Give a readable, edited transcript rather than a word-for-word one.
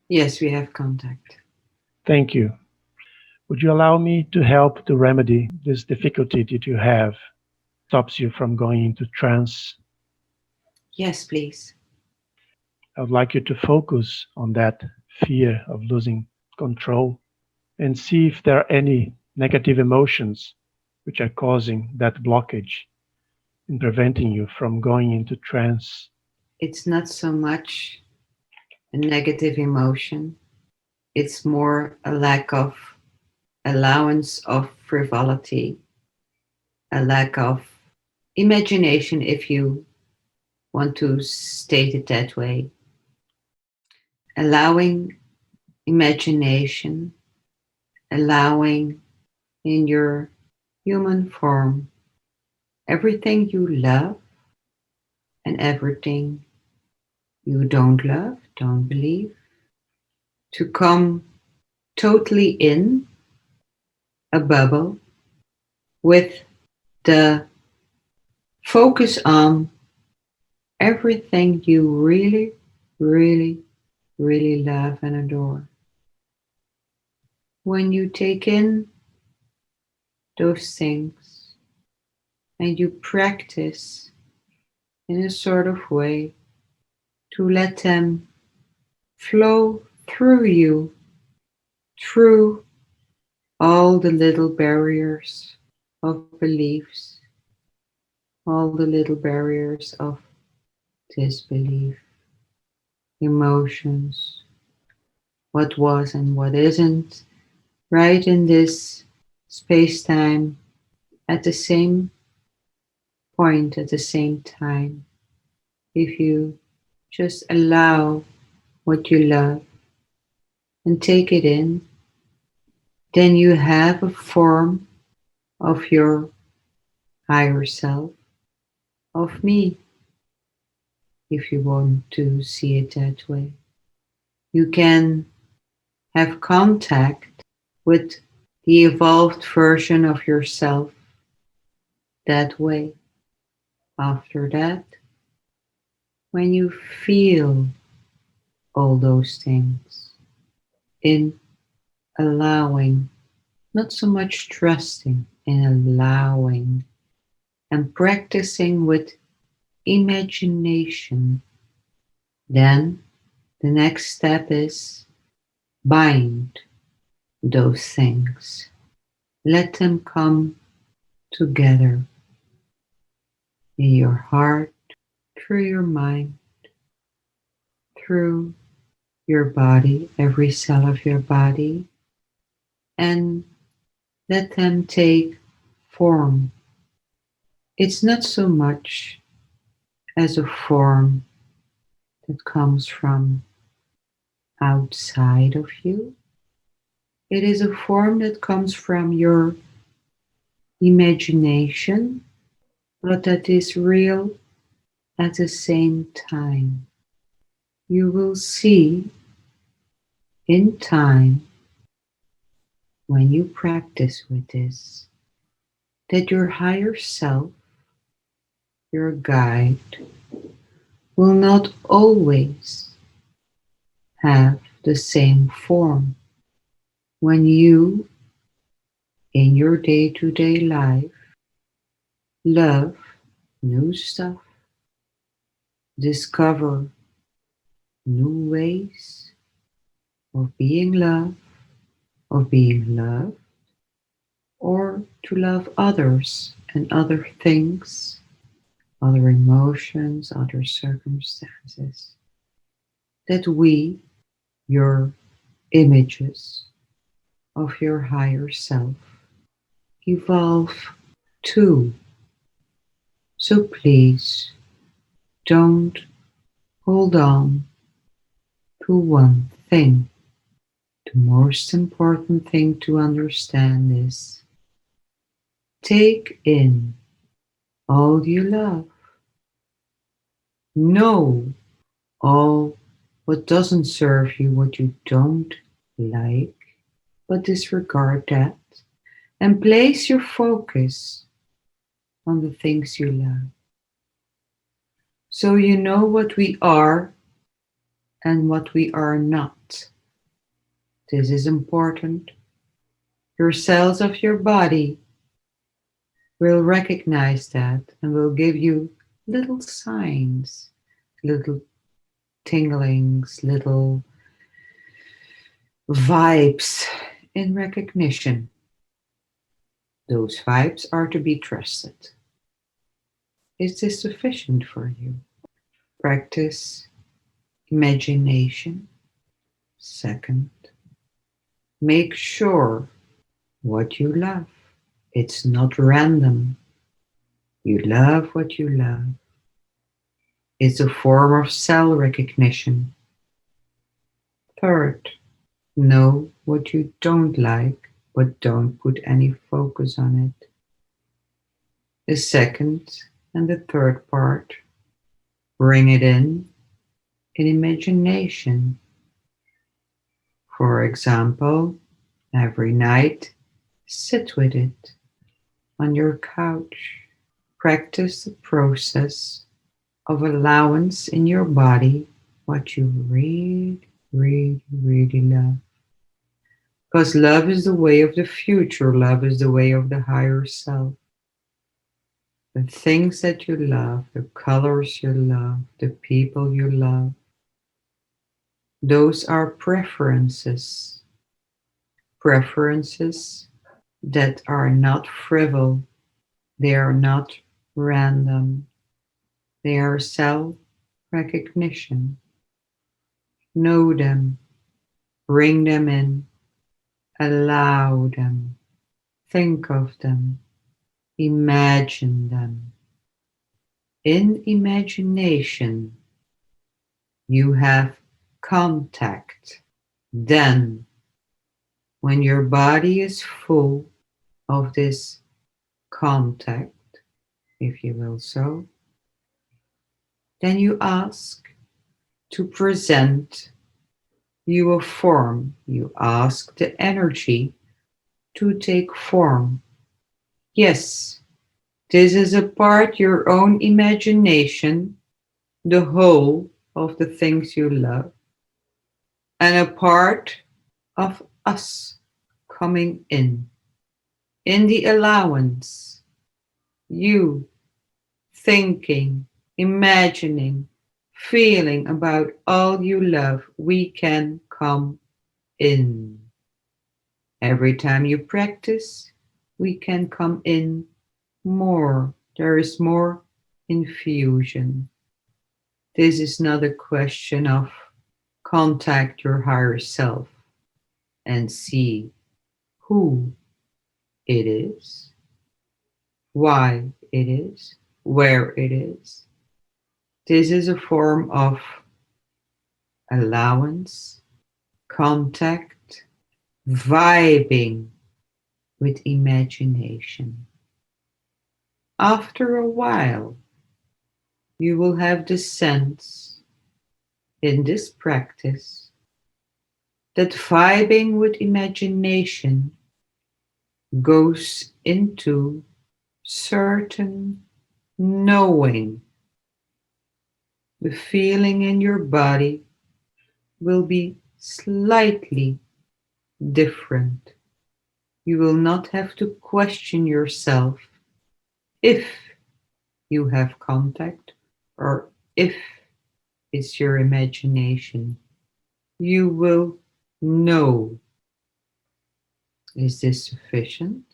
Yes, we have contact. Thank you. Would you allow me to help to remedy this difficulty that you have stops you from going into trance? Yes, please. I would like you to focus on that fear of losing control and see if there are any negative emotions which are causing that blockage and preventing you from going into trance. It's not so much a negative emotion, it's more a lack of allowance of frivolity, a lack of imagination, if you want to state it that way. Allowing imagination, allowing in your human form everything you love and everything you don't love, don't believe, to come totally in a bubble with the focus on everything you really, really, really love and adore. When you take in those things and you practice in a sort of way to let them flow through you, through all the little barriers of beliefs, all the little barriers of disbelief, emotions, what was and what isn't, right in this space time at the same point, at the same time. If you just allow what you love and take it in, then you have a form of your higher self, of me, if you want to see it that way. You can have contact with the evolved version of yourself that way. After that, when you feel all those things in allowing, not so much trusting, in allowing and practicing with imagination, then the next step is bind those things. Let them come together in your heart, through your mind, through your body, every cell of your body, and let them take form. It's not so much as a form that comes from outside of you, it is a form that comes from your imagination, but that is real at the same time. You will see in time, when you practice with this, that your higher self, your guide, will not always have the same form. When you, in your day to day life, love new stuff, discover new ways of being loved, or to love others and other things, other emotions, other circumstances, that we, your images of your higher self, evolve too. So please don't hold on to one thing. The most important thing to understand is take in all you love. Know all what doesn't serve you, what you don't like, but disregard that and place your focus on the things you love. So you know what we are and what we are not. This is important. Your cells of your body will recognize that and will give you little signs, little tinglings, little vibes in recognition. Those vibes are to be trusted. Is this sufficient for you? Practice imagination. Second, make sure what you love. It's not random. You love what you love. It's a form of cell recognition. Third, know what you don't like, but don't put any focus on it. The second and the third part, bring it in imagination. For example, every night, sit with it on your couch. Practice the process of allowance in your body what you really, really, really love. Because love is the way of the future, love is the way of the higher self. The things that you love, the colors you love, the people you love, those are preferences. Preferences that are not frivol, they are not random, they are self recognition. Know them, bring them in, allow them, think of them, imagine them. In imagination, you have contact. Then, when your body is full of this contact, if you will so, then you ask to present you a form. You ask the energy to take form. Yes, this is a part your own imagination, the whole of the things you love, and a part of us coming in the allowance, you thinking, imagining, feeling about all you love, we can come in. Every time you practice, we can come in more. There is more infusion. This is not a question of contact your higher self and see who it is, why it is, where it is. This is a form of allowance, contact, vibing with imagination. After a while, you will have the sense in this practice that vibing with imagination goes into certain knowing. The feeling in your body will be slightly different. You will not have to question yourself if you have contact or if it's your imagination. You will know. Is this sufficient?